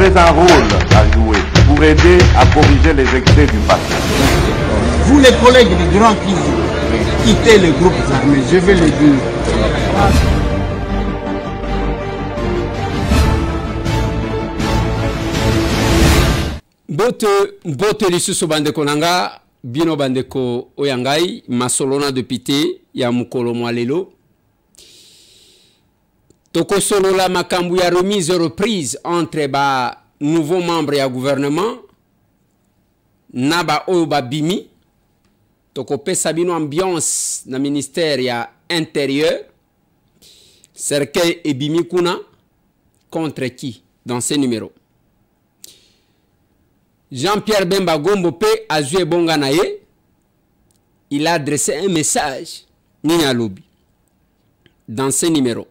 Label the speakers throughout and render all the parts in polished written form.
Speaker 1: avez un rôle à jouer pour aider à corriger les excès du passé.
Speaker 2: Vous les collègues des grands qui quittez les groupes armés, je vais le dire.
Speaker 3: Bote lisusu bandeko nanga bino bandeko oyangai masolona depuis ya mukolo mwalelo toko solola makambu ya remise reprise entre ba nouveau membre ya gouvernement na ba oyo ba bimi toko pesa bino ambiance na ministère ya intérieur cercueil et bimi kuna contre qui dans ces numéros. Jean-Pierre Bemba Gombo P. Azue Bonganaye, il a adressé un message Nina Lobi dans ce numéro.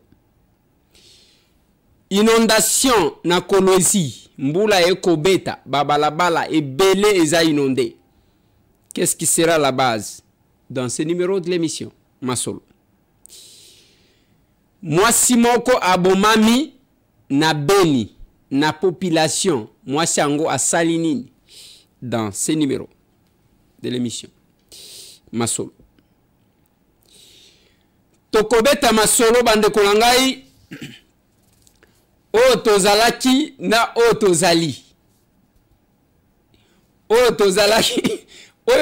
Speaker 3: Inondation na Kolwezi, Mbula e Kobeta, Babalabala et Belé eza inondé. Qu'est-ce qui sera la base dans ce numéro de l'émission Masolo? Moi Simoko Abomami na Beni na population moi Sango à Salinine dans ces numéros de l'émission Masolo. Tokobeta Masolo bande kolangai Otozalaki na Otozali.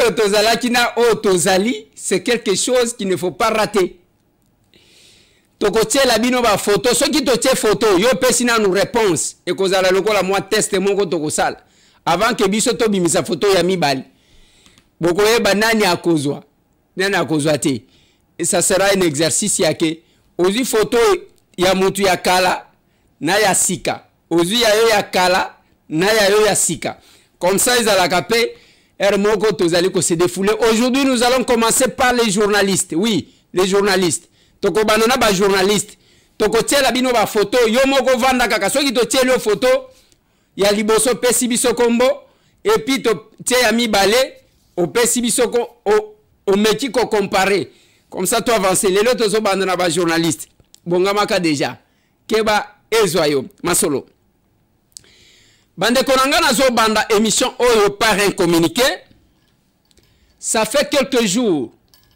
Speaker 3: Otozalaki na Otozali, c'est quelque chose qu'il ne faut pas rater. Tokotie la bino ba photo, ceux qui totie photo, yo pesina nous réponse et kozala lokola moi test moko tokosala avant que biso to bimisa photo ya mibali. Boko yeba nani akozwa. Nani akozwa te. Et ça sera un exercice yake. Ozi photo ya mutu ya kala na ya sika. Ozi ya yo ya kala na ya yo ya sika. Comme ça ils alaka pe moko tozali ko se défouler. Aujourd'hui nous allons commencer par les journalistes. Oui, les journalistes. Toko banana ba journaliste toko tiela bino ba photo yo moko vanda kaka soki to tiela photo ya liboso pesi biso kombo et puis to tia mibale o pesi biso ko o meki ko comparer comme ça to avancer les autres so banana ba journaliste bongamaka déjà keba ezoyo masolo bande konanga na zo banda émission oyo par un communiqué ça fait quelques jours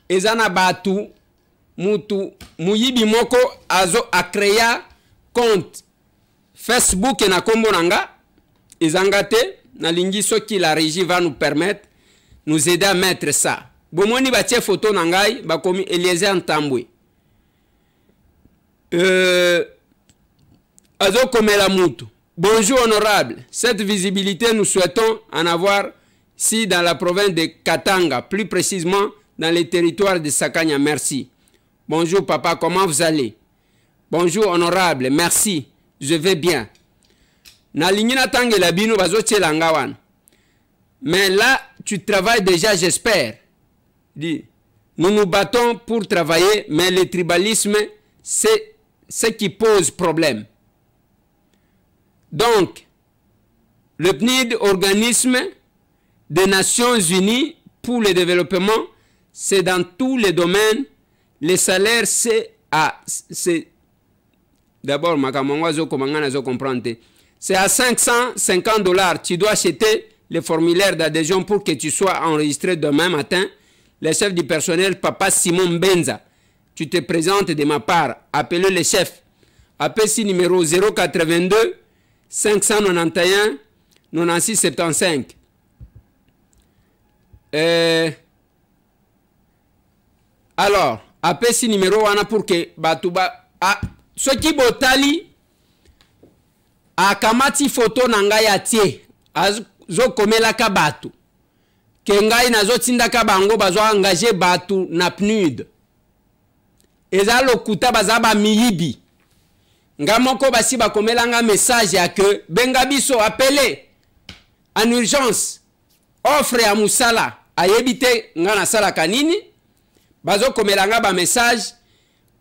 Speaker 3: ezana batu mutu muyibi moko azo a créé compte Facebook na kombo nanga ezangate na lingiso qui la régie va nous permettre nous aider à mettre ça. Bomoni batie photo nangai ba komi Eliezer Ntambwe. Azo komela mutu. Bonjour honorable. Cette visibilité nous souhaitons en avoir ici dans la province de Katanga, plus précisément dans les territoires de Sakanya. Merci. Bonjour papa, comment vous allez? Bonjour honorable, merci, je vais bien. Na lingina tangue la bino bazo langawan. Mais là, tu travailles déjà, j'espère. Dis, nous nous battons pour travailler, mais le tribalisme, c'est ce qui pose problème. Donc, le PNID, organisme des Nations Unies pour le développement, c'est dans tous les domaines. Les salaires, c'est à... D'abord, c'est à 550 $. Tu dois acheter le formulaire d'adhésion pour que tu sois enregistré demain matin. Le chef du personnel, Papa Simon Benza. Tu te présentes de ma part. Appelez le chef. Appelle si numéro 082 591 96 75. Alors, appelle si numéro wana pour que batuba ceux qui botali a kamati photo nanga ya tie zo komela ka batu ke ngai nazo tinda ka bango bazo engager batu na PNUD eza lokuta bazaba miyibi ngamoko basi bakomela nga message ya que benga biso appelé en urgence offre ya musala ayebite ngana sala kanini bazo komelanga ba message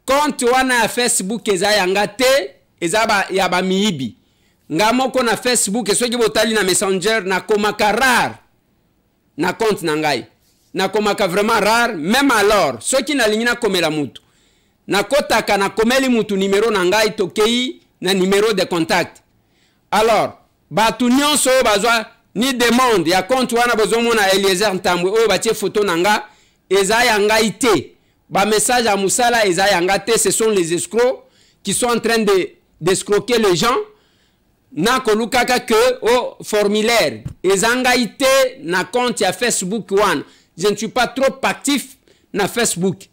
Speaker 3: compte wana ya Facebook eza yanga te eza ba ya ba miyibi ngamoko na Facebook soki botali na messenger na komaka rare na compte nangai na komaka vraiment rare même alors soki na lingina komela mutu na kotaka na komeli mutu numéro nangai tokei na numéro de contact alors batu nyonso bazwa ni demande ya compte wana bozomona Eliezer Ntambwe oyo batie photo nanga eza yanga ite ba message à musala eza yanga te. Ce sont les escrocs qui sont en train d'escroquer les gens. Na kolukaka que au formulaire ezanga ite na compte ya Facebook one. Je ne suis pas trop actif na Facebook.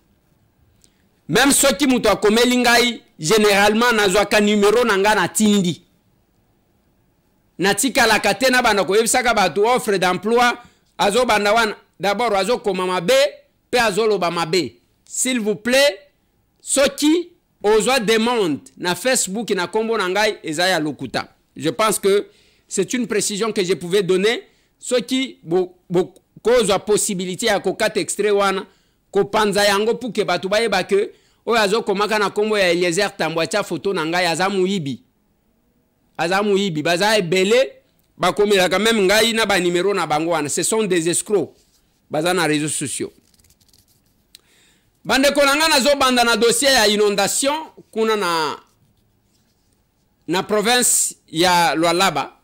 Speaker 3: Même ceux qui muto akomeli ngai généralement nazwaka numéro nanga na tindi. Natika la katena bana ko yebisaka batu offre d'emploi azo banda wana d'abord azo koma mabe pe azo loba mabe. S'il vous plaît, ceux qui ozwa demande na Facebook na kombo nangai ezaya lokuta. Je pense que c'est une précision que je pouvais donner. Ceux qui cause la possibilité à kokat extrait wana ko panza yango pour que batu bayeba que oyazo komaka na kombo ya Eliezer Ntambwe tia photo nanga ya azamu yibi baza ebele bakomela quand même ngai na ba numéro na bango wana. Ce sont des escrocs baza na réseaux sociaux. Bande konanga nazo banda na dossier ya inondation kuna na province ya Lualaba.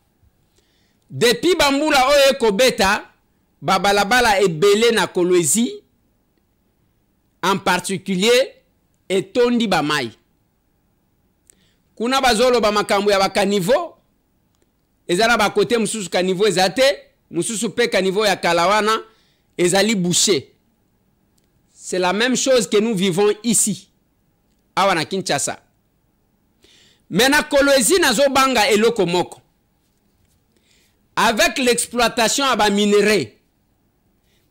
Speaker 3: Depuis bambula oye kobeta babalabala ebele na Kolwezi en particulier etondi bamai. Kuna bazolo ba makambo ya bakanivo ezala ba kote mususu kanivo ezate mususu pe kanivo ya Kalawana ezali bouché. C'est la même chose que nous vivons ici awa na Kinshasa. Mais na Kolwezi nazo banga eloko moko. Avec l'exploitation à ba minerai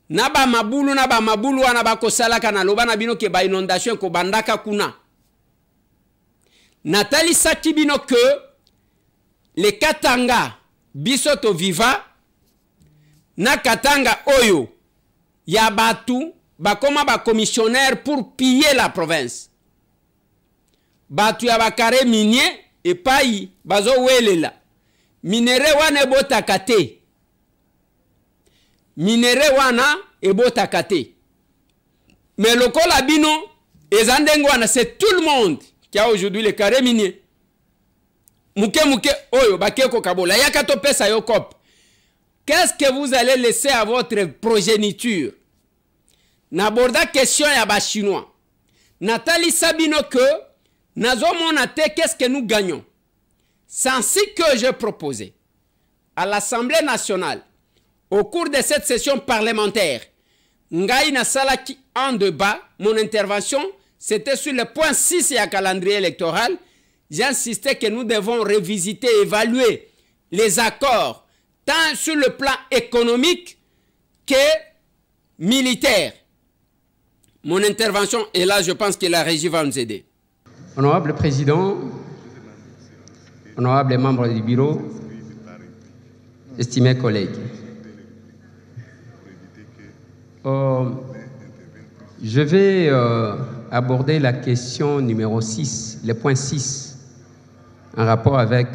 Speaker 3: na ba mabulu wana ba kosalaka na loba na bino ke ba inondation ko bandaka kuna. Nathalie Sakibino que les Katanga bisoto viva na Katanga oyo ya batu bakoma ba commissionnaire pour piller la province. Batu ya bakare minier et pai bazo welela. Minere wana ebotaka te. Minere wana ebotaka te. Mais lokola bino ezandengo wana c'est tout le monde qui a aujourd'hui les carrés miniers. Muke oyo bakeko kabola yakato pesa yo kop. Qu'est-ce que vous allez laisser à votre progéniture? N'aborda question ya ba chinois. Nathalie Sabino que nazomona te qu'est-ce que nous gagnons? C'est ainsi que j'ai proposé à l'Assemblée nationale au cours de cette session parlementaire. Ngai na salaki en débat, mon intervention c'était sur le point 6 et à calendrier électoral. J'insistais que nous devons revisiter, évaluer les accords, tant sur le plan économique que militaire. Mon intervention est là, je pense que la régie va nous aider.
Speaker 4: Honorable Président, honorables membres du bureau, estimés collègues, je vais aborder la question numéro 6, le point 6, en rapport avec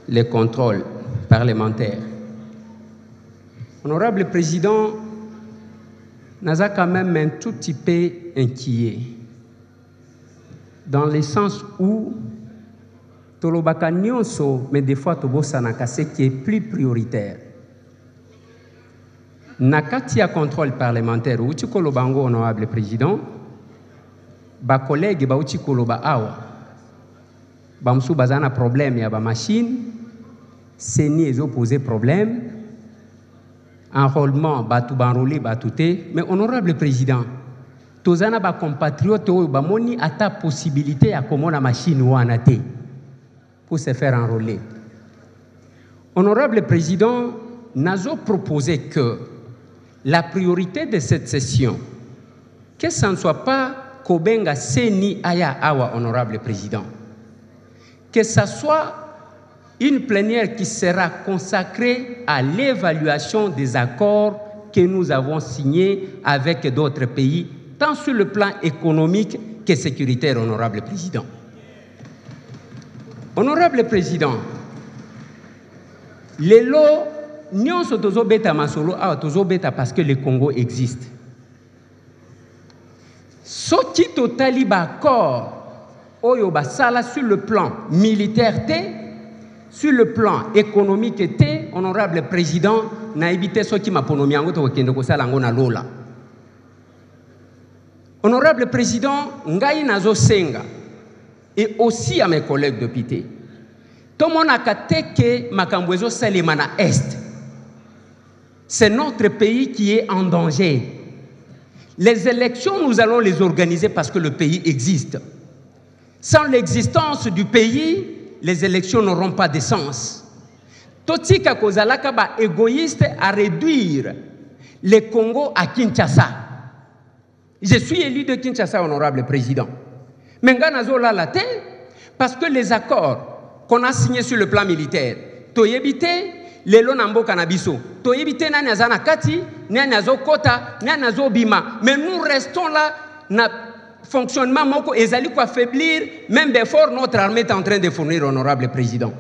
Speaker 4: les contrôles parlementaires. Honorable Président, nous avons quand même un tout petit peu inquiet, dans le sens où Tolobaka nyonso, mais des fois Tobosanaka, ce qui est plus prioritaire. Nakatia contrôle parlementaire, Uchi Kolobango, honorable président, ba collègue ba Uchi Koloba awa, ba msou bazana problème ya ba machine, seni ezo posé problème, enrôlement ba tout banrolé ba touté, mais honorable président, tozana ba compatriote ba moni ata possibilité à comment la machine wana te pour se faire enrôler. Honorable président, Nazo proposé que la priorité de cette session, que ce ne soit pas Kobenga Seni Aya Awa, honorable président, que ce soit une plénière qui sera consacrée à l'évaluation des accords que nous avons signés avec d'autres pays, tant sur le plan économique que sécuritaire, honorable président. Honorable président, les lots nous sommes bêta masolo bêta parce que le Congo existe. Ce qui totali accord oyo basala sur le plan militaire, sur le plan économique était, honorable président, n'a évité ce qui m'a pronommé en lola. Honorable président, ngai nazo senga, et aussi à mes collègues députés, tout le monde a capté que Makambwezo Salimana Est, c'est notre pays qui est en danger. Les élections, nous allons les organiser parce que le pays existe. Sans l'existence du pays, les élections n'auront pas de sens. Totika Kozalaka ba égoïste à réduire le Congo à Kinshasa. Je suis élu de Kinshasa, honorable président. Mais Nganazola la parce que les accords qu'on a signés sur le plan militaire, Toyebite, Lelo Nambo Kanabiso, Toyebite Nanyazana Kati, Nanyazo Kota, Nanyazo Bima. Mais nous restons là, na fonctionnement moko ezali ko affaiblir même d'effort notre armée est en train de fournir, honorable président.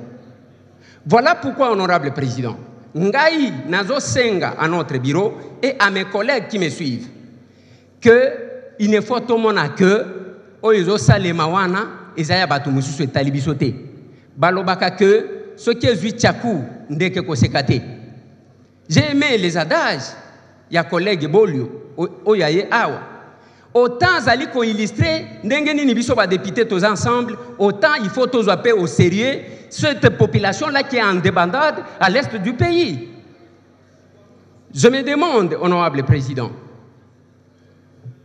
Speaker 4: Voilà pourquoi, honorable président, ngai nazo senga à notre bureau et à mes collègues qui me suivent que il ne faut tout mon que oyo salema wana ezaya batu mususu etalibisote balobaka que ce qui est zuichaku ndeke ko sekate. J'ai aimé les adages ya collègue Bolio oyaye awa. Autant zali ko illustrer ndengeni ni biso ba député tous ensemble, autant il faut tous appeler au sérieux cette population là qui est en débandade à l'est du pays. Je me demande, honorable président,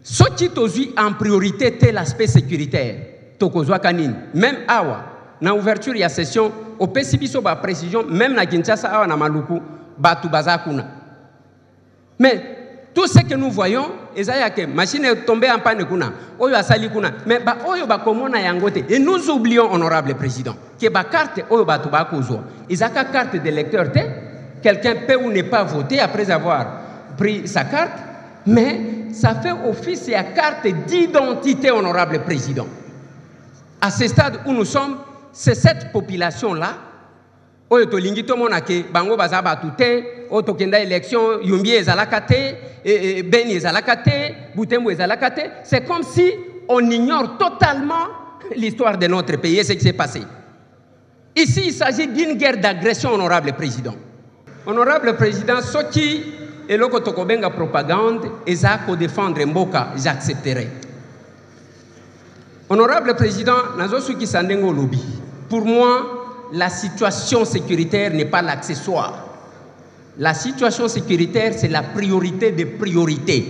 Speaker 4: ce qui tozu en priorité tel l'aspect sécuritaire, tokozwa kanine, même awa na ouverture ya session au pesibiso ba précision même na Kinshasa awa na Maluku batu bazakuna. Mais tout ce que nous voyons, que machine est tombée en panne, oyo asali kuna, mais ba oyo ba komona yangote. Et nous oublions, honorable président, que ba carte oyo ba tuba kozo, izaka carte d'électeur te, quelqu'un peut ou ne pas voter après avoir pris sa carte, mais ça fait office à carte d'identité, honorable président. À ce stade où nous sommes, c'est cette population-là. Oyo to lingi to monake bango bazaba tuté oto kenda élection yumbi ezalakate beni ezalakate butembo ezalakate, c'est comme si on ignore totalement l'histoire de notre pays et ce qui s'est passé. Ici il s'agit d'une guerre d'agression, honorable président. Honorable président, ce qui est le kotokobenga propagande ezako défendre mboka, j'accepterai. Honorable président, nazo suki sandengo lobby. Pour moi, la situation sécuritaire n'est pas l'accessoire. La situation sécuritaire, c'est la priorité des priorités.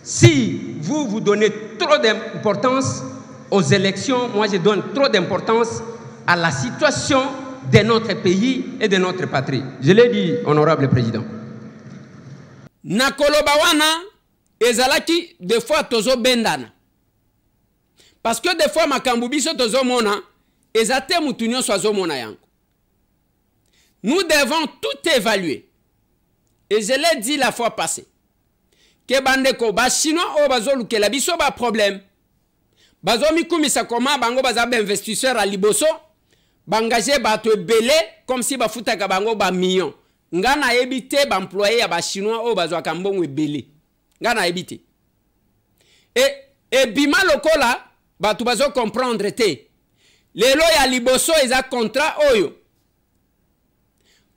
Speaker 4: Si vous donnez trop d'importance aux élections, moi je donne trop d'importance à la situation de notre pays et de notre patrie. Je l'ai dit, honorable président.
Speaker 3: Nakolobawana, ezalaki des fois tozo bendana. Parce que des fois makambubiso tozo mona, ezate mutunyo swazo mona yango. Nous devons tout évaluer. Et je l'ai dit la fois passée. Que bandeko ba chinois o bazo lukela biso ba problème. Bazo mikumisa koma bango baza ba investisseur à liboso, bangager ba to belé comme si ba futaka bango ba million. Ngana ebité ba employé ya ba chinois o bazo akambongo ebelé. Ngana ebité. Et bima lokola ba tu bazo comprendre te. Lelo ya liboso eza contrat oyo.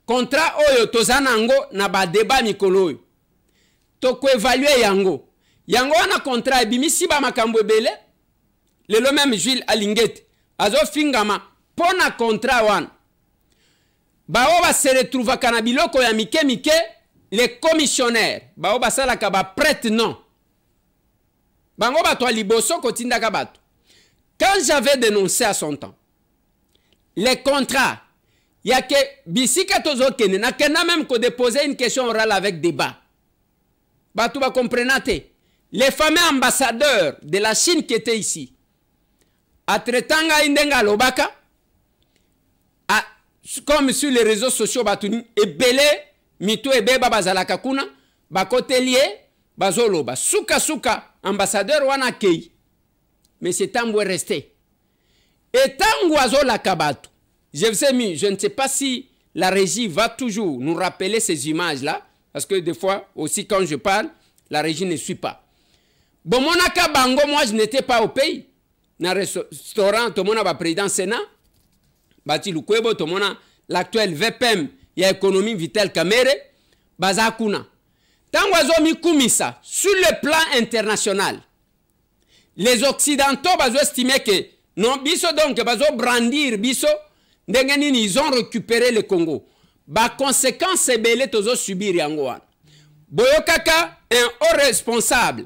Speaker 3: Contrat oyo tozanango na ba débat mikolo oyo. Toko évaluer yango. Yango wana contrat ebimisi ba makambo ebele. Lelo même Jules Alingete azo fingama pona contrat wana. Bao ba se retrouva kana biloko ya mike mike les commissionnaires. Bao ba sala ka ba prête non. Bango ba to liboso kotinda ka bato. Quand j'avais dénoncé à son temps les contrats, il y a que bisika tozo kene na kena même ko déposer une question orale avec débat. Batu ba comprenate. Les fameux ambassadeurs de la Chine qui étaient ici, à Tretanga Indenga Lobaka, comme sur les réseaux sociaux, Batuni, et Belé, Mito et Beba Bazalaka Kuna, Bakotelier, Bazoloba, Souka, ambassadeur Wanakei. Mais c'est Tango est resté. Et Tango Azola Kabatu, je ne sais pas si la régie va toujours nous rappeler ces images-là, parce que des fois, aussi quand je parle, la régie ne suit pas. Bon, monaka bango, moi je n'étais pas au pays. Dans le restaurant, tout le monde a président Sénat. Bati Lukwebo, tout le monde l'actuel VPM ya économie Vital Kamerhe baza kuna. Tango azomi kumisa sur le plan international. Les occidentaux bazo estimer que non biso donc bazo brandir biso ndenge nini ils ont récupéré le Congo. Ba conséquence ebele tozo subir yango wana. Boyo kaka un haut responsable.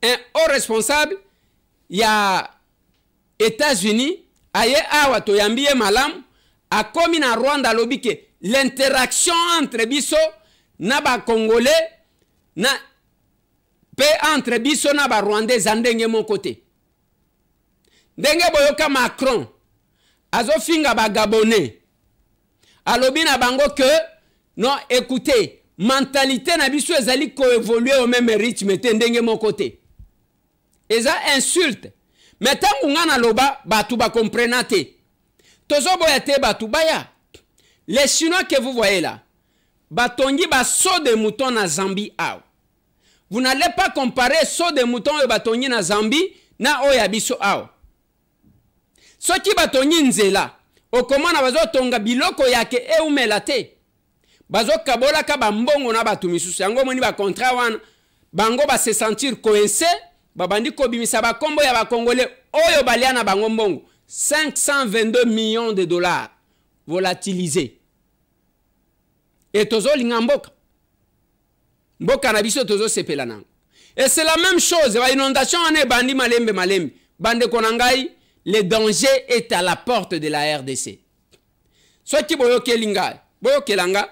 Speaker 3: Un haut responsable ya États-Unis aye awa to yambie malam akomi na Rwanda lobi ke l'interaction entre biso na ba Congolais na pe entre biso na ba Rwandais ndenge mon côté. Ndenge boyoka Macron azo finga ba Gabonais alobi na bango que non écoutez mentalité na biso ezali ko évoluer au même rythme te ndenge mon côté. Eza insulte. Mais tangu ngana loba batu ba comprenate. Tozo boyate batu baya. Les Chinois que vous voyez là, batongi ba saut de mouton na Zambie aw. Vous n'allez pas comparer saut de mouton et batongi na Zambie na oyabiso aw. Soki batongi nzela, okomana bazo tonga biloko yake eumela te. Bazo kabola ka bambongo na batu misusu. Yango moni ba contrat wana, bango ba se sentir coincé, babandi ko bimisa ba kombo ya ba Congolais oyo baliana bango mbongo. 522 millions de dollars volatilisés. Et tozo lingamboka. Mboka na biso tozo sepela nango. Et c'est la même chose, ba inondation ane bandi malembe malembe. Bande konangai, le danger est à la porte de la RDC. Soki boyoke linga, boyoke langa,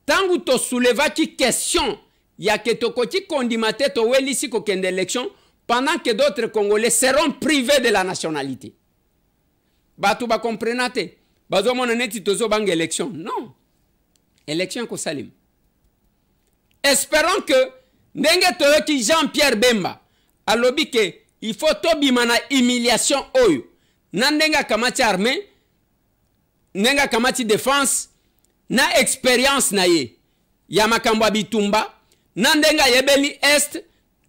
Speaker 3: tangu to souleva ki question, ya ke tokoti kondimate to welisi ko kende élection pendant que d'autres Congolais seront privés de la nationalité. Batu ba comprenate. Bazo mona neti tozo bang élection. Non. Élection ko salim. Espérons que ndenge toyoki Jean-Pierre Bemba alobi ke il faut tobima na humiliation oyo. Na ndenga kamati armée, ndenga kamati défense, na expérience na ye. Ya makambo bitumba, na ndenga yebeli est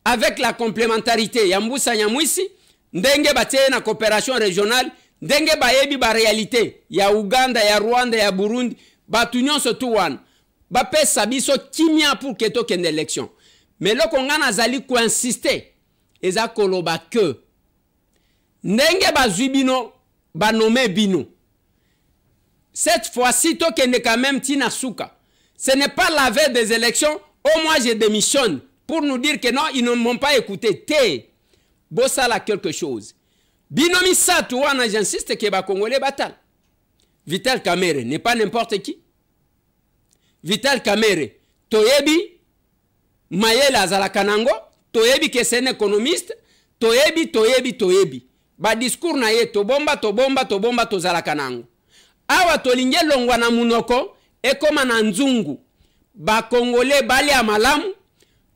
Speaker 3: avec la complémentarité. Ya mbusa nyamwisi, ndenge batie na coopération régionale, ndenge bayebi ba réalité. Ya Uganda, ya Rwanda, ya Burundi, batu nyonso tu wana. Bapesa biso kimia pour que to kende élection. Mais loko ngana zali ko insister, eza koloba que ndenge bazwi bino banome bino. Cette fois-ci to kende quand même tina souka. Ce n'est pas la veille des élections, au moins je démissionne pour nous dire que non, ils ne m'ont pas écouté. Té bossala quelque chose. Binomi satu wana j'insiste que ba Congolais batal. Vital Kamerhe n'est pas n'importe qui. Vital Kamerhe toyebi mayela azalakanango, toyebi que c'est un économiste, toyebi. Ba discours na ye tobomba tozalakanango. Awa tolinge longwa na munoko ekoma na nzungu. Ba Congolais bali amalamu,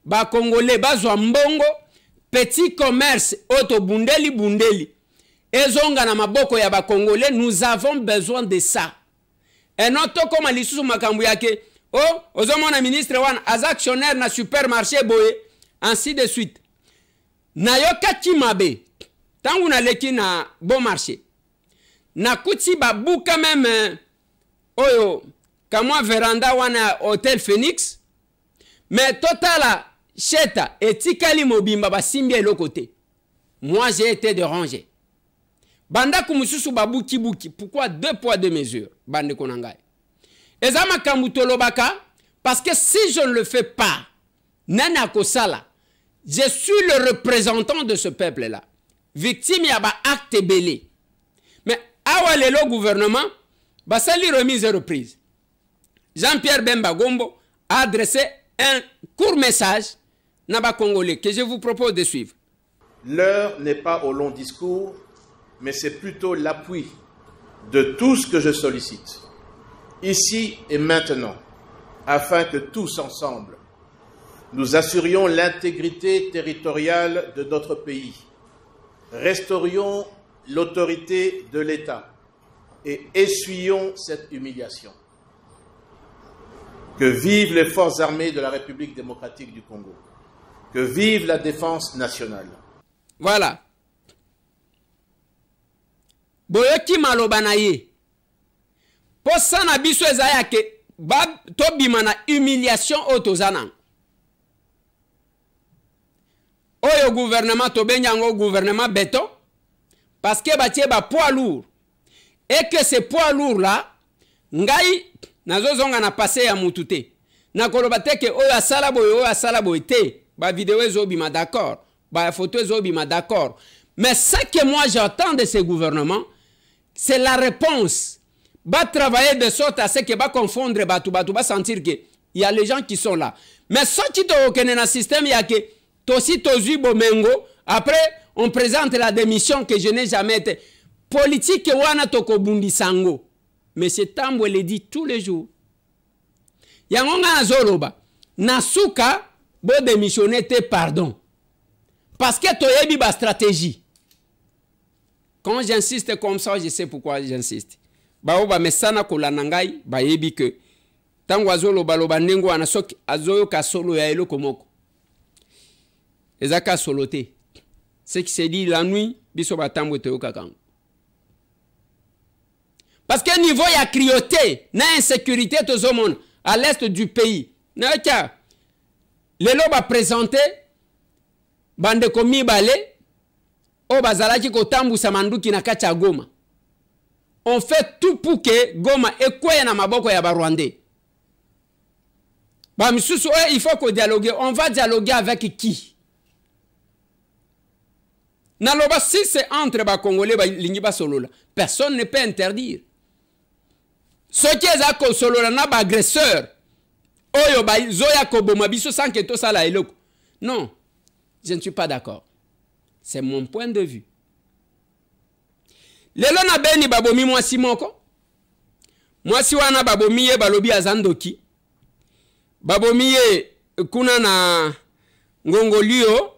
Speaker 3: ba Congolais bazwa mbongo, petit commerce auto bundeli. Ezonga na maboko ya ba Congolais, nous avons besoin de ça. Et noto koma lisusu makambu yake, oh, ozomona ministre wana az actionnaire na supermarché boye, ainsi de suite. Na yoka kimabe, tangu na leki na bon marché. Na kuti babuka même, oyo, kamwa veranda wana Hotel Phoenix, mais totala, cheta, etikali mobimba basimbi elokote. Moi j'ai été dérangé. Banda kumususu babuki. Pourquoi 2 poids 2 mesures? Bande konangai. Ezama kamutolobaka, parce que si je ne le fais pas, nana kosala, je suis le représentant de ce peuple-là. Victime yaba acte belé. Mais awalelo gouvernement, basali remise et reprise. Jean-Pierre Bemba Gombo a adressé un court message naba congolais que je vous propose de suivre.
Speaker 5: L'heure n'est pas au long discours, mais c'est plutôt l'appui de tout ce que je sollicite, ici et maintenant, afin que tous ensemble, nous assurions l'intégrité territoriale de notre pays, restaurions l'autorité de l'État et essuyions cette humiliation. Que vivent les forces armées de la République démocratique du Congo. Que vive la défense nationale.
Speaker 3: Voilà. Boyoki maloba na ye. Pour ça, na biso ezaya ke tobima na humiliation otozana. Oyo gouvernement tobenyango gouvernement béton parce que batie ba poids lourd et que ce poids lourd là ngai nazozonga na passé ya mutute na koloba te ke oyo asala boy te ba vidéo ezobima d'accord ba photo ezobima d'accord mais ce que moi j'entends de ce gouvernement c'est la réponse va travailler de sorte à ce que va confondre batu va sentir que il y a les gens qui sont là mais ce qui to okene na système ya ke tosi tozui bomengo après on présente la démission que je n'ai jamais été politique wana toko bundi sango mais c'est Tambo le dit tous les jours yango nga zoloba nasuka bo démissionner te pardon parce que toyebi ba stratégie. Quand j'insiste comme ça, je sais pourquoi j'insiste. Baoba mesana kolanangai ba yebi que tango azolo baloba ndengo anasoki azoyo ka solo ya eloko moko. Ezaka soloté. Ce qui se dit la nuit, biso batambo te yokakango. Parce que niveau ya crioté, na insécurité tozomona à l'est du pays. Na ka lelo ba présenter bande komi balé o bazalaki kotambusa manduki na kati ya Goma. On fait tout pour que Goma ekoye na maboko ya Barwandais. Ba misusu il faut qu'on dialogue. On va dialoguer avec qui? Naloba si c'est entre ba Congolais ba lingi ba solola. Personne ne peut interdire. Ce qui est à solola na ba agresseur. Oyo ba zoya koboma biso sans que to sala eloko. Non. Je ne suis pas d'accord. C'est mon point de vue. Lelo na beni babomi mwasi moko. Mwasi wana babomi ye balobi azandoki. Babomi ye kuna na Ngongolio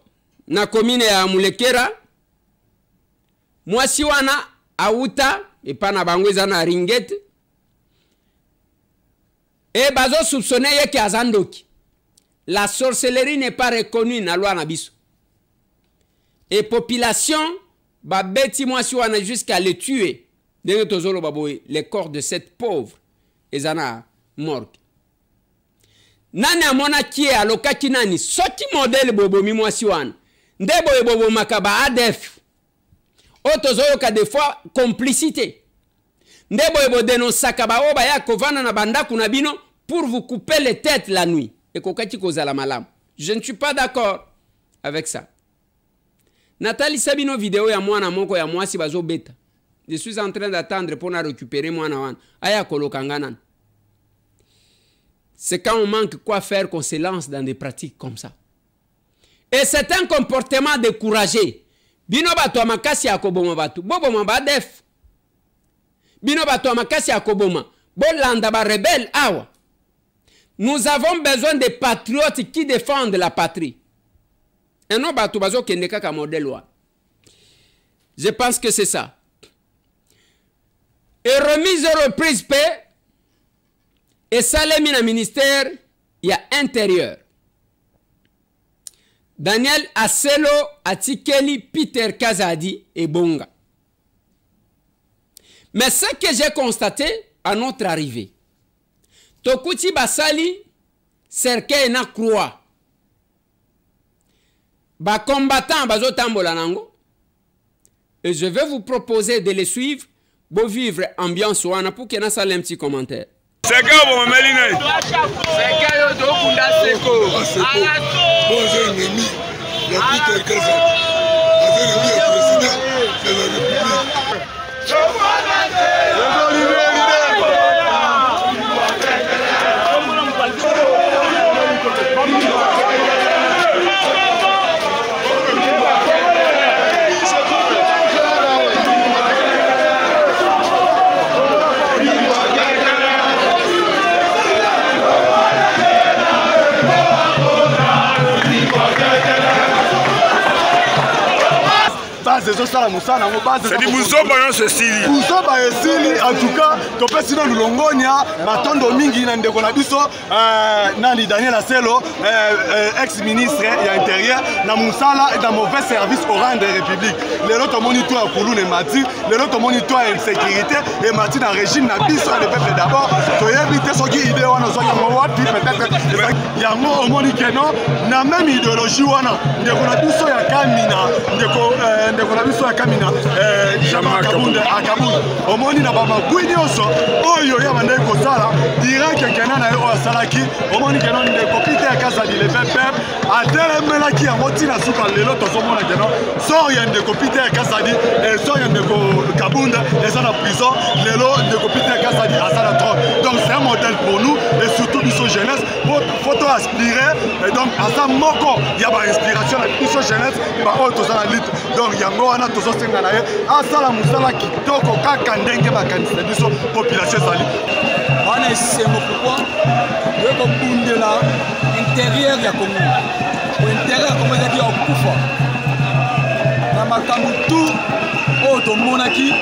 Speaker 3: na komine ya Mulekera. Mwasi wana auta epana bangweza na ringette. Et bazo soupçonné ye ki azandoki. La sorcellerie n'est pas reconnue na loi na biso. Et population ba beti mwasi wana jusqu'à le tuer. Denge tozolo baboy les corps de cette pauvre ezana morgue. Nani amona kie alokaki nani soki modèle bobomi mwasi wana. Ndebo ebobo makaba ADF. Otozolo ka des fois complicité. Ndebo ebo dénonçaka ba oba ya kovana na bandaku na bino pour vous couper les têtes la nuit. Et kokati kozala malam. Je ne suis pas d'accord avec ça. Nathalie Sabino vidéo ya mwana moko ya mwasi bazo beta. Je suis en train d'attendre pour na récupérer mwana wana. Aya kolokanganan. C'est quand on manque quoi faire qu'on se lance dans des pratiques comme ça. Et c'est un comportement découragé. Bino bato makasi ya koboma batu. Bobo ba def. Bino bato makasi ya koboma. Bolanda ba rebelle awa. Nous avons besoin de patriotes qui défendent la patrie. Et non, bazo kendeka ka modèle wa. Je pense que c'est ça. Et remise et reprise paix. Et salemi na ministère, il y a intérieur. Daniel Aselo Atikeli Peter Kazadi et Bonga. Mais ce que j'ai constaté à notre arrivée, Tokuti Basali, Serke na croix. Ba combattant bazo tambola nango. Et je vais vous proposer de les suivre pour vivre ambiance wana pour qu'il y ait un petit commentaire.
Speaker 6: C'est quoi bon Melina?
Speaker 3: C'est quoi yo do kunda seko?
Speaker 6: Bonjour ennemi. Il y a Peter Kazadi. Avec le président de la République.
Speaker 7: base ezosala mosala yango base
Speaker 6: c'est dit muzoba nyonso esili
Speaker 7: muzoba esili en tout cas topesi na lulongonia matondo mingi na ndeko na biso nani Daniel Aselo ex ministre ya intérieur na musala dans mauvais service au rang de république lelo tomoni to ya kulune mati lelo tomoni to ya insécurité et mati na régime na biso le peuple d'abord toyebi te soki idée wana soki yango wapi peut-être yango omoni keno na même idéologie wana ndeko na biso ya Kamina ndeko na biso ya Kamina Jama Kabunda akabunda omoni na bama kwini oso oyo ya bande kozala direct kena na yo asalaki omoni keno ndeko Peter Kasadi le peuple atelemela ki yango tina suka lelo tozomona keno so ya ndeko Peter Kasadi so ya ndeko Kabunda eza na prison lelo ndeko Peter Kasadi asala trop donc c'est un modèle pour nous et surtout biso jeunesse photo aspirer et donc asa moko ya ba inspiration na biso jeunesse ba oyo tozala lutte donc yango wana tozosenga na ye asala musala kitoko kaka ndenge bakanisa biso population ezali
Speaker 8: wana esengo pourquoi yoko bundela intérieur ya Congo intérieur ya Congo ezaki ya okufa na makambo tout oyo tomonaki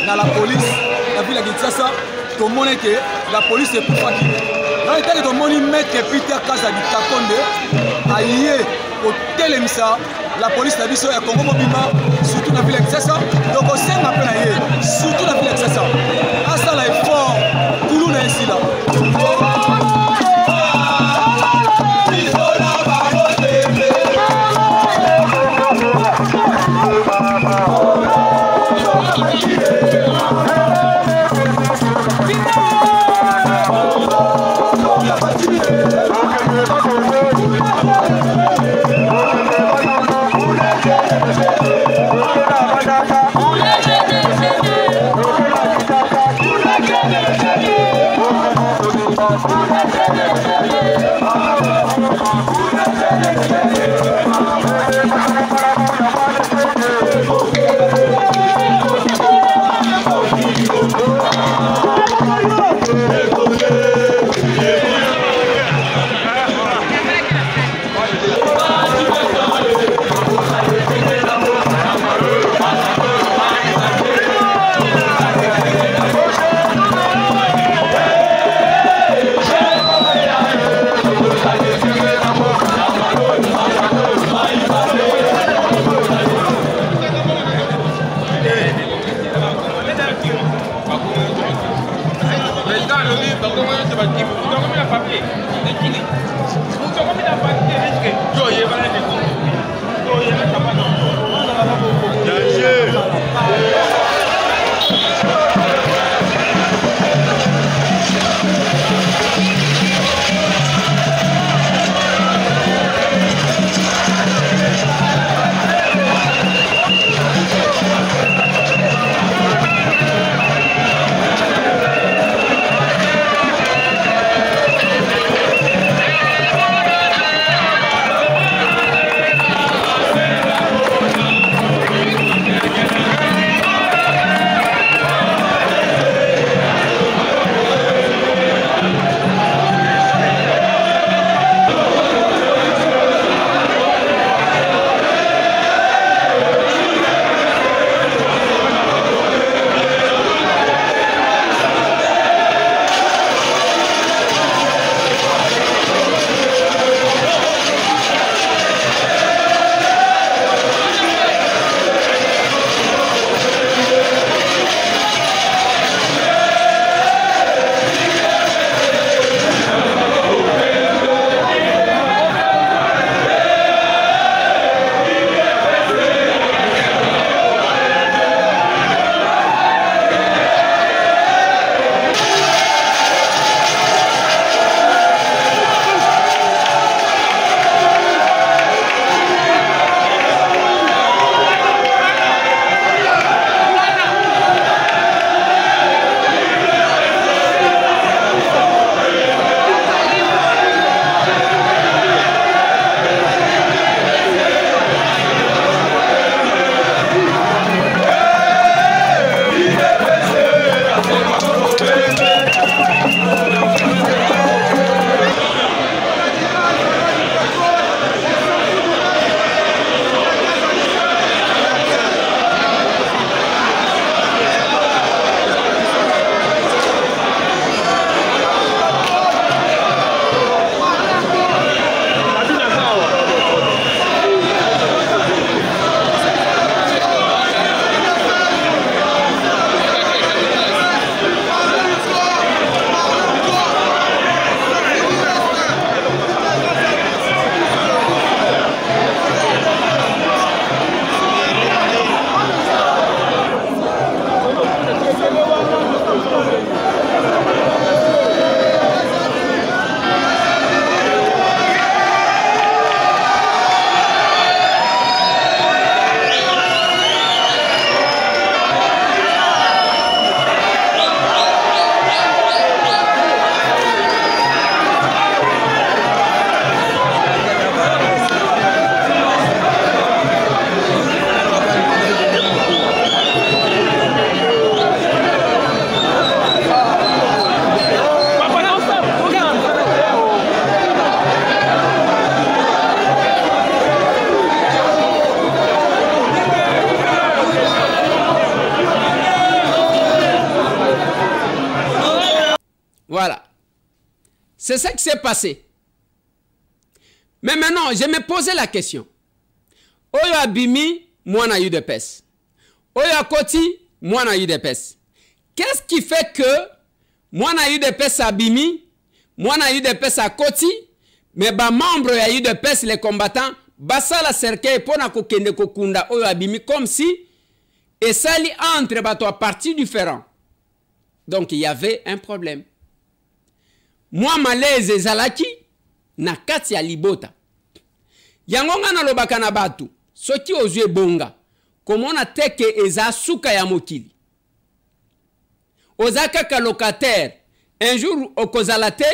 Speaker 8: na la police na ville ya Kinshasa tomoni ke la police ekufaki na etaki tomoni maître Peter Kasadi Kakonde aye kotelemisa la police na biso ya Congo mobima surtout na ville ya Kinshasa donc osenga mpe na ye surtout na ville ya Kinshasa asala effort kulu na esila
Speaker 3: C'est ça qui s'est passé. Mais maintenant, je me posais la question. Oyo abimi, moi na UDPS. Oyo akoti, moi na UDPS. Qu'est-ce qui fait que moi na UDPS abimi, moi na UDPS akoti, mais ba membre ya UDPS les combattants basala cercueil pona kokende kokunda oyo abimi comme si et sali entre bato à partis différents. Donc il y avait un problème. Moi malaise ezalaki na kati ya libota. Yango nga na lobaka na batu soki ozwe bonga komona teke eza suka ya mokili. Ozaka ka locataire un jour okozala te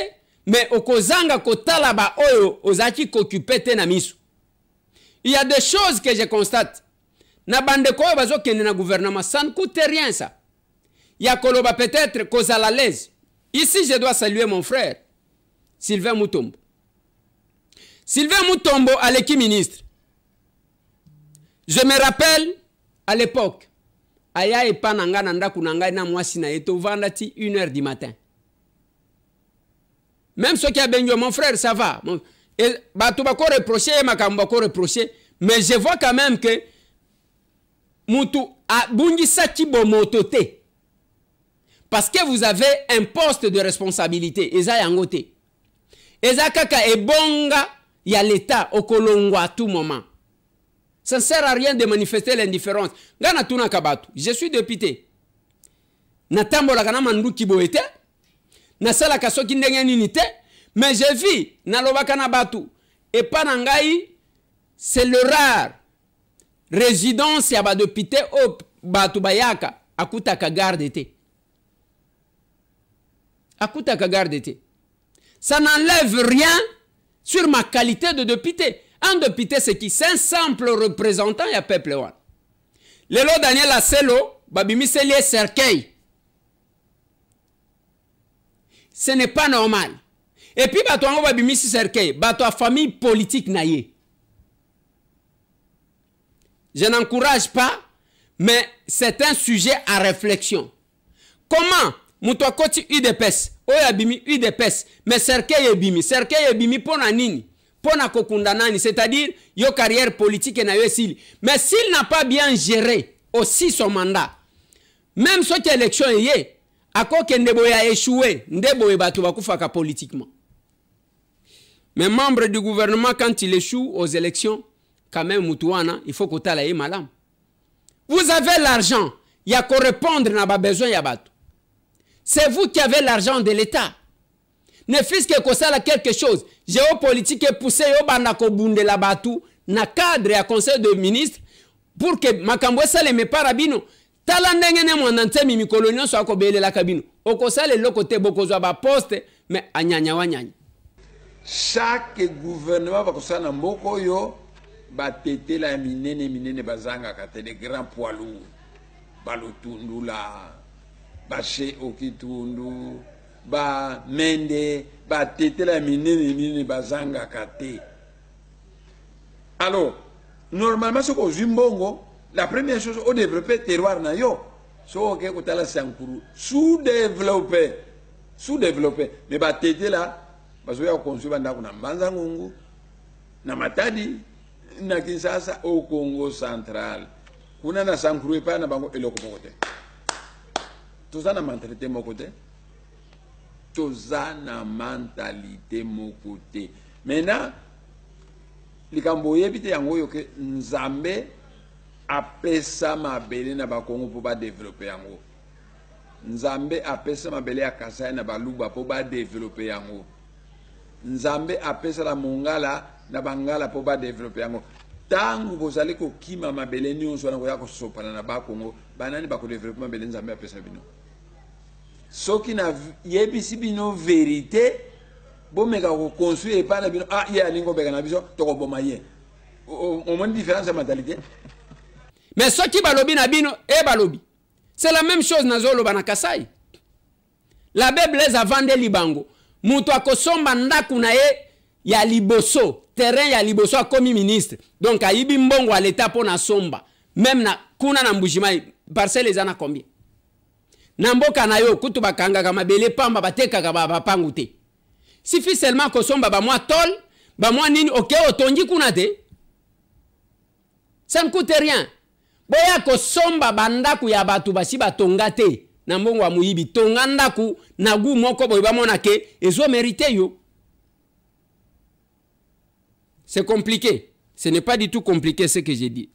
Speaker 3: mais okozanga kotala ba oyo ozaki kokupe te na misu. Il y a des choses que je constate. Na bande ko bazo kende na gouvernement, ça ne coûte rien ça. Ya koloba peut-être kozala l'aise. Ici je dois saluer mon frère Sylvain Mutombo. Sylvain Mutombo à l'équipe ministre. Je me rappelle à l'époque aya epananga nanda kunanga na mwasi na yeto vandati 1h du matin. Même ceux qui a benjo mon frère ça va. Et bato bako reprocher makambo bako reprocher mais je vois quand même que mutu a bungisa kibo motote. Parce que vous avez un poste de responsabilité eza yangote. Eza kaka ebonga ya l'état au Kolongo à tout moment. Ça ne sert à rien de manifester l'indifférence. Gana tuna kabatu. Je suis député. Natambola kana mandu kiboete. Nasala kasoki ndenge nini te. Mais je vis na lobaka na batu. Et pas nangai c'est le rare résidence ya ba député au batu bayaka akuta ka garde te. Akuta ka garde te. Ça n'enlève rien sur ma qualité de député. Un député, c'est qui? C'est un simple représentant ya peuple wan. Lelo Daniel Aselo, babimi selie cercueil. Ce n'est pas normal. Et puis, bato ango babimi si cercueil, bato a famille politique naye. Je n'encourage pas, mais c'est un sujet à réflexion. Comment muto koti UDPS, oya bimi UDPS, mais cercueil e bimi pona nini? Pona kokunda nani, c'est-à-dire yo carrière politique na yo sil. Mais s'il n'a pas bien géré aussi son mandat, même ce qui élection yé, ako kendebo ya échoué, ndebo e batu bakufaka politiquement. Mais membre du gouvernement quand il échoue aux élections, quand même mutuana, il faut kotala ye malam. Vous avez l'argent, il y a qu'on répondre na ba besoin ya batu. C'est vous qui avez l'argent de l'État. Ne fût-ce que kosala quelque chose, géopolitique est poussé yo banda ko bunde la batu na cadre ya conseil de ministre pour que makambo sale me parabino tala ndenge ne mwanante mi kolonio so akobele la kabino okosale lokote bokozwa ba poste mais anyanya wanyanya.
Speaker 9: Chaque gouvernement va kosala mboko yo ba tete la minene bazanga kate les grands poids lourds balotundu la bache okitundu ba mende ba tete la minene bazanga kate. Alors normalement ce qu'on zimbongo la première chose au développer terroir na yo so ke kotala sankuru sous-développé mais ba tete la bazoya konsuba ndako na Mbanza Ngungu na Matadi na Kinshasa au Congo central kuna na sankuru epa na bango eloko mokote tozana mentalité mokote tozana mentalité mokote. Maintenant likambo yebite yango yo ke nzambe apesa mabele na bakongo po ba développer yango. Nzambe apesa mabele ya Kasai na baluba po ba développer yango. Nzambe apesa la mongala na bangala po ba développer yango. Tangu bozali ko kima mabele nyonso na ko ya ko sopana na bakongo banani ba ko développer mabele nzambe apesa bino. Soki na yebisi bino vérité bomeka ko construire pas na bino ye alingo beka na biso to ko boma ye au moins différence de mentalité.
Speaker 3: Mais soki balobi na bino e balobi c'est la même chose na zolo bana Kasai. La Bible les a vendé libango muto akosomba ndaku na ye ya liboso terrain ya liboso akomi ministre donc ayibi mbongo à l'état pour na somba même na kuna na mbujimai parcelle les ana combien na mboka na yo kutu bakanga kama bele pamba bateka kaba bapangu te. Suffit seulement que somba ba moi tol, ba moi nini ok otongi kunate. Ça ne coûte rien. Boya ko somba bandaku ya batu basi batongate na mbongo wa muyibi tongandaku na gu moko boy ba monake ezo mérité yo. C'est compliqué. Ce n'est pas du tout compliqué ce que j'ai dit.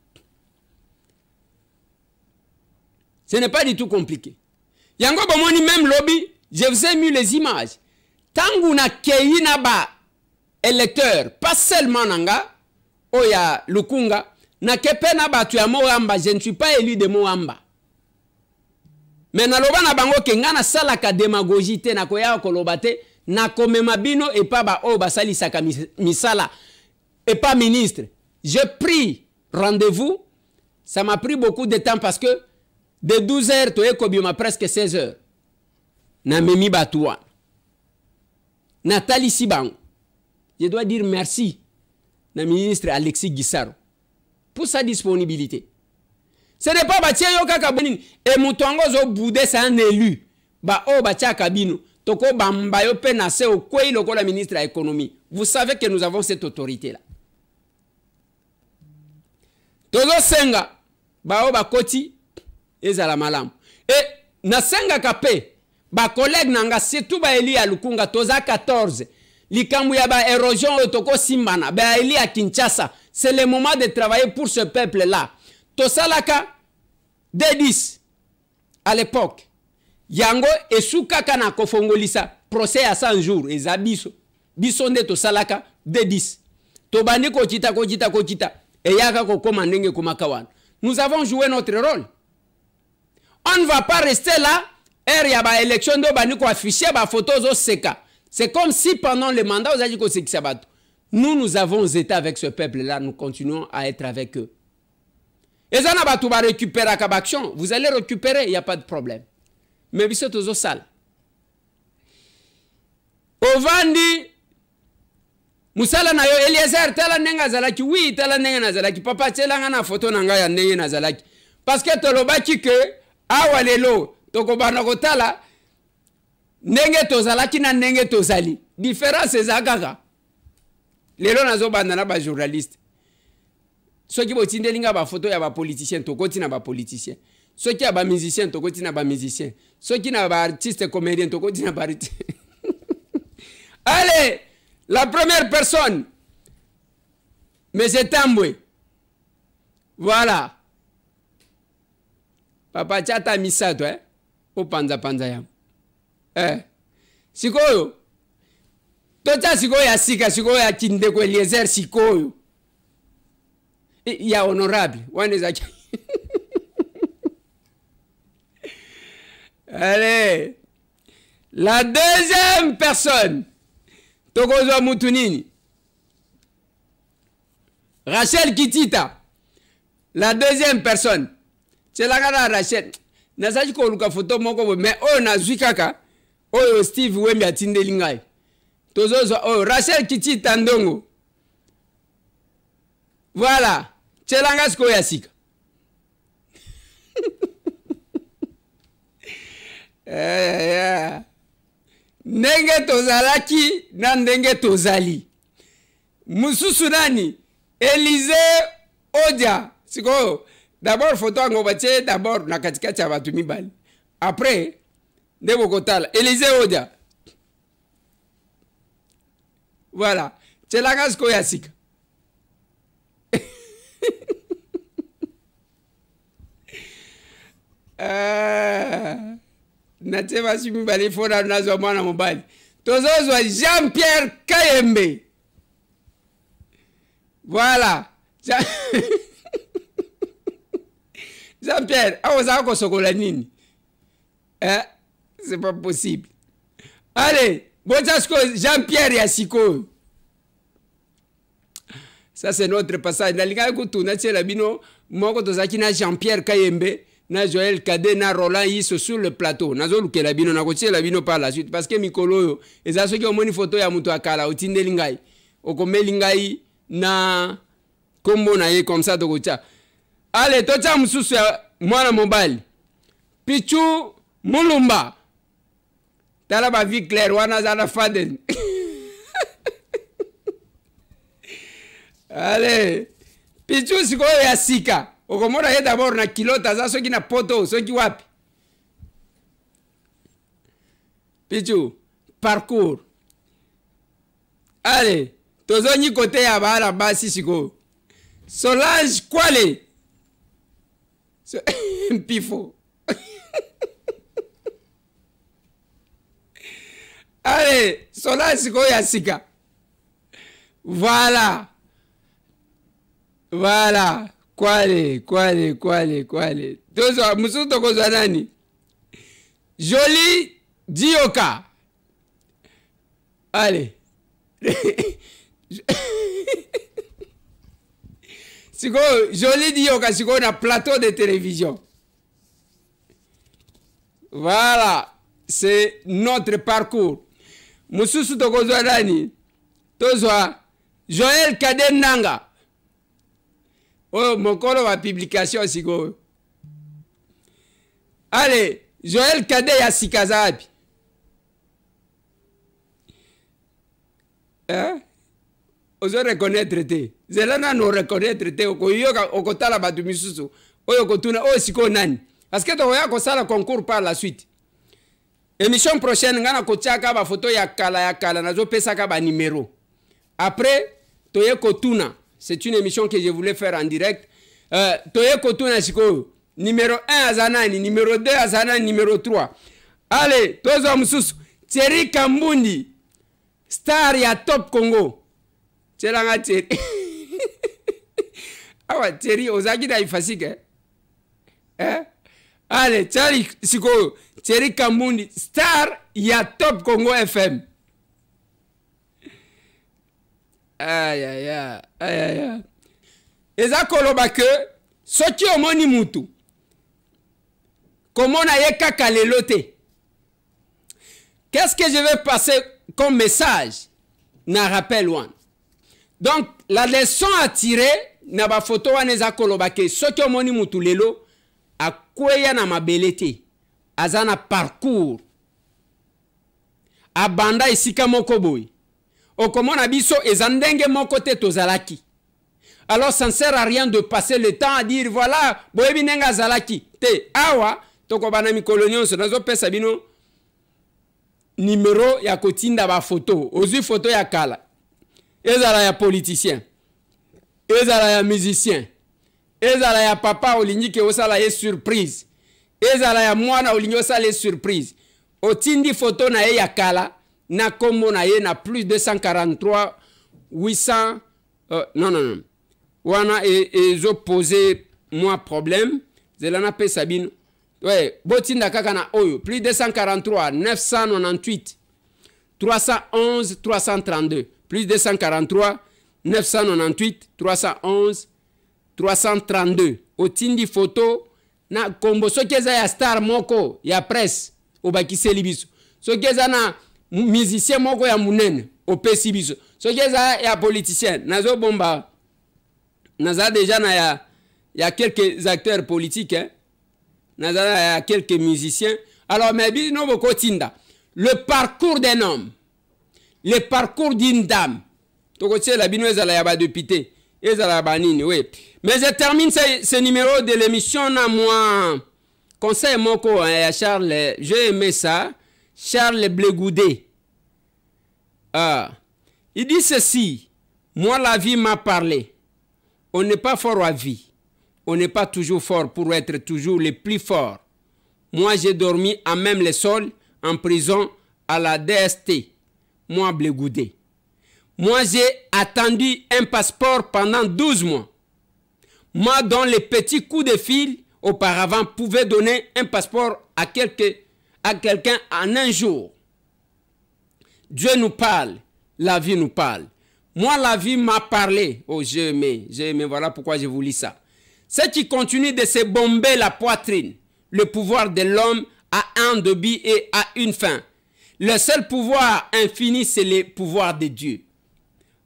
Speaker 3: Ce n'est pas du tout compliqué. Yango bomoni même lobby, je vous ai mis les images. Tangu na kei na ba électeur, pas seulement nanga, oya lukunga, na kepe na ba tu ya Moamba, je ne suis pas élu de Moamba. Mais na loba na bango ke ngana sala ka démagogie te na koya koloba te, na komema bino et pas ba o basali saka misala et pas ministre. J'ai pris rendez-vous, ça m'a pris beaucoup de temps parce que de 12h, tu es kobioma presque 16h. Na memi batoua. Nathalie Sibang. Je dois dire merci na ministre Alexis Guissaro pour sa disponibilité. Ce n'est pas batia yo kaka bonini et mutongo zo boudé c'est un élu. Ba o batia kabino. Toko bamba yo pe na se o kwei loko la ministre à l'économie. Vous savez que nous avons cette autorité là. Tozo senga ba o ba koti ezala malam. Et na senga kape ba collègue nanga surtout ba eli ya lukunga toza 14. Likambu ya ba érosion otoko simbana ba eli ya Kinshasa. C'est le moment de travailler pour ce peuple là. Tosalaka D10 à l'époque. Yango esukaka na kofongolisa procès à 100 jours ezabiso. Bisonde tosalaka D10. Tobandi ko chita. Et yaka ko komandenge kumakawan. Nous avons joué notre rôle. On ne va pas rester là. Er y a ba élection do bani ko afficher ba photos au seka. C'est comme si pendant le mandat aux ko sekisabatu. Nous avons été avec ce peuple là, nous continuons à être avec eux. Et ça n'a pas tout récupérer à Kabaction, vous allez récupérer, il n'y a pas de problème. Mais vous êtes aux salles. Au Vandi Musala na yo Eliezer tala nenga zalaki oui tala nenga na zalaki papa tela ngana photo nanga ya nenga na zalaki parce que tolobaki que awa lelo tokobana kotala nenge tozalaki na nenge tozali différence ezakaka lelo nazo banda na ba journaliste soki botindelinga ba photo ya ba politicien tokoti na ba politicien soki ya ba musicien tokoti na ba musicien soki na ba artiste comédien tokoti na ba artiste. Allez, la première personne, mais c'est Tambwe. Voilà. Papa chata misato, o panza yam. Sikoyo. Tota sikoyo ya sika, sikoyo ya Kindeko Eliezer sikoyo. Il y a honorable. Allez. La deuxième personne. Tokozo Moutounini. Rachel Kitita. La deuxième personne. C'est la gana Rachel. Nasaji ko luka photo moko mais oh na zwikaka. Oh Steve Wembi atinde lingai. Tozozo oh Rachel Kitita ndongo. Voilà. Tchelanga sko yasika. Ndenge tozalaki na ndenge tozali. Mususu nani? Élysée Odia. Siko d'abord photo ngo batie d'abord na katikati ya batu mibali. Après ndebo kotala Élysée Odia. Voilà. Tchelanga sko yasika. Natema simi bali fona nazo mwana mobali. Tozozwa Jean-Pierre Kayembe. Voilà. Jean-Pierre, awoza ko sokola nini? C'est pas possible. Allez, botasko Jean-Pierre Yasiko. Ça c'est notre passage. Nalinga kutuna tshela bino moko tozaki na Jean-Pierre Kayembe. Na Joël Kade na Roland Yiso sur le plateau nazo lukela bino na kotiela bino par la suite parce que mikolo yo eza soki omoni photo ya mutu akala otindeli ngai okomeli ngai na kombo na ye comme ça tokotia. Allez totia mususu ya mwana mobali Pichu Mulumba tala ba vie claire wana za na faden Allez. Pichu siko ya sika. Okomona ye d'abord na kilota za soki na poto, soki wapi. Pichu, parcours. Allez, tozonyi côté ya bala basi siko. Solange Kwale. Pifo. Allez, Solange siko ya sika. Voilà. Voilà. Kwale. Tozo musu tokozwa nani? Jolie Dioka. Allez. Siko Jolie Dioka siko na plateau de télévision. Voilà, c'est notre parcours. Mususu tokozwa nani? Tozwa Joël Kadenanga. Oh, mon colo va publication siko. Allez, Joël Kade ya sikazabi. Hein? Ozo reconnaître te. Zelana no reconnaître te okoyoka okotala batu misusu. Oyo kotuna o siko nani? Parce que to ya ko sala concours par la suite. Émission prochaine ngana ko tiaka ba photo ya kala nazo pesa ka ba numéro. Après toye kotuna. C'est une émission que je voulais faire en direct. Toye kotuna siko numéro 1 azanani, numéro 2 azanani, numéro 3. Allez, tozo mususu. Thierry Kambundi. Star ya Top Congo. Tcheranga Thierry. Awa Thierry ozaki da ifasike. Allez, Thierry siko Thierry Kambundi, star ya Top Congo FM. Aïe. Eza koloba que soki omoni mutu. Comment na ye kaka lelo te. Qu'est-ce que je vais passer comme message? Na rappel one. Donc la leçon à tirer na ba photo wana eza koloba que soki omoni mutu lelo akweya na mabele te. Azana parcours. Abanda isika moko boy. Okomona biso ezandenge moko te tozalaki. Alors ça ne sert à rien de passer le temps à dire voilà, boyebi nenga zalaki. Te awa toko bana mikolo nyonso nazo pesa bino numéro ya kotinda ba photo, ozwi photo ya kala. Ezala ya politicien. Ezala ya musicien. Ezala ya papa olingi ke osala ye surprise. Ezala ya mwana olingi osala ye surprise. Otindi photo na ye ya kala. Na kombo na ye na plus 243 800 non. Wana ezo posé moi problème. Zelana pe Sabine. Ouais, botinda kaka na oyo plus 243 998 311 332 plus 243 998 311 332 otindi photo na kombo soki eza ya star moko ya presse obakiseli biso soki eza na musicien moko ya munene opesi biso soki eza ya politicien nazo bomba naza déjà na ya quelques acteurs politiques hein? Naza ya quelques musiciens alors mais bino boko tinda le parcours d'un homme le parcours d'une dame toko la bino ezala ya ba député ezala ba nini oui mais je termine ce numéro de l'émission na moi conseil moko à Charles j'ai aimé ça Charles Blegoudé il dit ceci moi la vie m'a parlé on n'est pas fort à vie on n'est pas toujours fort pour être toujours le plus fort moi j'ai dormi à même le sol en prison à la DST moi Blegoudé moi j'ai attendu un passeport pendant 12 mois moi dont les petits coups de fil auparavant pouvaient donner un passeport à quelqu'un en un jour. Dieu nous parle, la vie nous parle. Moi, la vie m'a parlé. Oh, j'ai aimé, voilà pourquoi je vous lis ça. Ce qui continue de se bomber la poitrine, le pouvoir de l'homme a un début et a une fin. Le seul pouvoir infini, c'est le pouvoir de Dieu.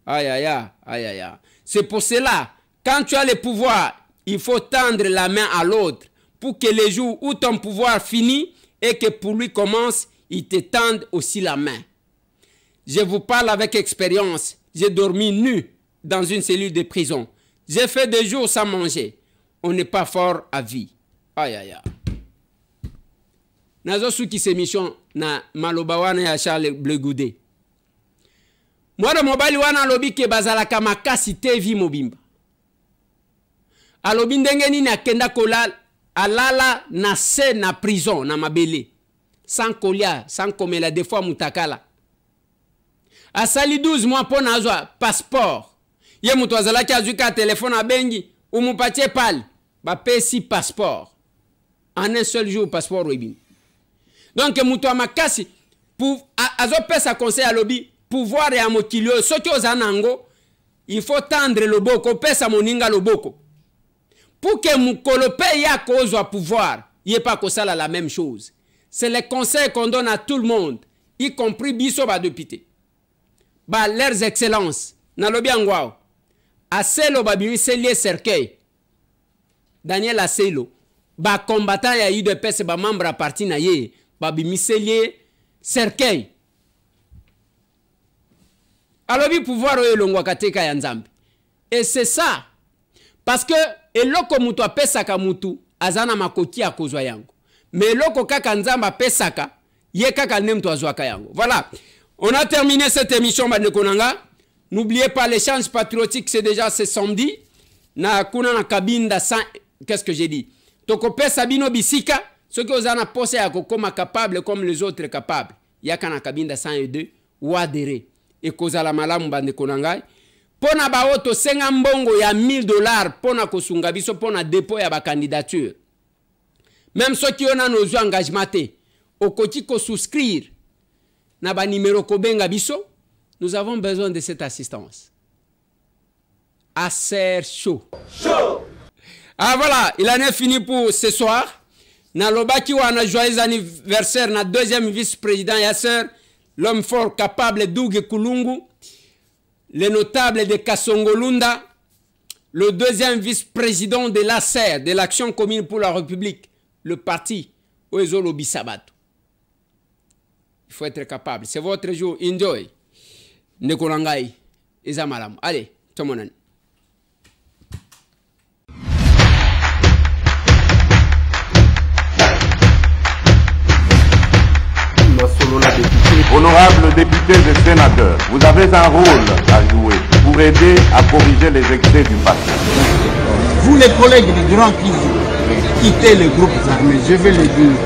Speaker 3: Aïe. C'est pour cela, quand tu as le pouvoir, il faut tendre la main à l'autre pour que les jours où ton pouvoir finit et que pour lui commence, il te tende aussi la main. Je vous parle avec expérience. J'ai dormi nu dans une cellule de prison. J'ai fait des jours sans manger. On n'est pas fort à vie. Aïe, aïe, aïe. Nazo suki se mission na maloba wana ya Charles Bleu Goudé. Mwana mobali wana alobi ke bazalaka makasi te vi mobimba. Alobi ndenge nini akenda kolala alala na se na prison na mabele. Sans kolia, sans komela des fois mutakala. Asali 12 mois po nazwa passeport. Ye mutu azalaki azuka téléphone a bengi ou mupatie pal. Ba pesi passeport. En un seul jour passeport webin. Donc mutu makasi pour azo pesa conseil à lobby pouvoir ya mokilio soki ozanango il faut tendre le boko pesa moninga le boko. Pour que mukolope ya kozwa pouvoir, yé pas kosala la même chose. C'est les conseils qu'on donne à tout le monde, y compris biso ba député. Ba leurs excellences, na lobi angwao. Aselo ba bimiselier cercueil. Daniel Aselo, ba combattant ya UDPS ba membre à parti na ye, ba bimiselier cercueil. Alobi pouvoir oyo longwa kateka ya nzambe. Et c'est ça. Parce que eloko mutu apesaka mutu azana makoti ya kozwa yango. Mais eloko kaka nzamba pesaka ye kaka nemto azwaka yango. Voilà. On a terminé cette émission Bandekonanga. N'oubliez pas l'échange patriotique, c'est déjà ce samedi. Na kuna na kabinda sans qu'est-ce que j'ai dit? Toko pesa bino bisika, ceux qui osana pose ya kokoma capable comme les autres capables. Yaka na kabinda 102 ou adhérer. Et kozala malamu Bandekonanga. Pona ba oto senga mbongo ya $1000 pona kosunga biso pona dépôt ya ba candidature. Même ceux qui ont nos engagements au koti ko souscrire na ba numéro kobenga biso, nous avons besoin de cette assistance. Acer chaud. Chaud. Ah voilà, il en est fini pour ce soir. Na lobaki wana joyeux anniversaire na deuxième vice-président Yasser, l'homme fort capable Dougue Kulungu. Le notable de Kassongolunda, le deuxième vice-président de l'ACER, de l'Action commune pour la République, le parti Oezolo Bissabato. Il faut être capable. C'est votre jour. Enjoy. Nekolangai. Ezamalam. Allez, tout le monde.
Speaker 1: Honorables députés et sénateurs, vous avez un rôle à jouer pour aider à corriger les excès du passé.
Speaker 2: Vous les collègues des grands qui quittaient les groupes armés, je vais le dire.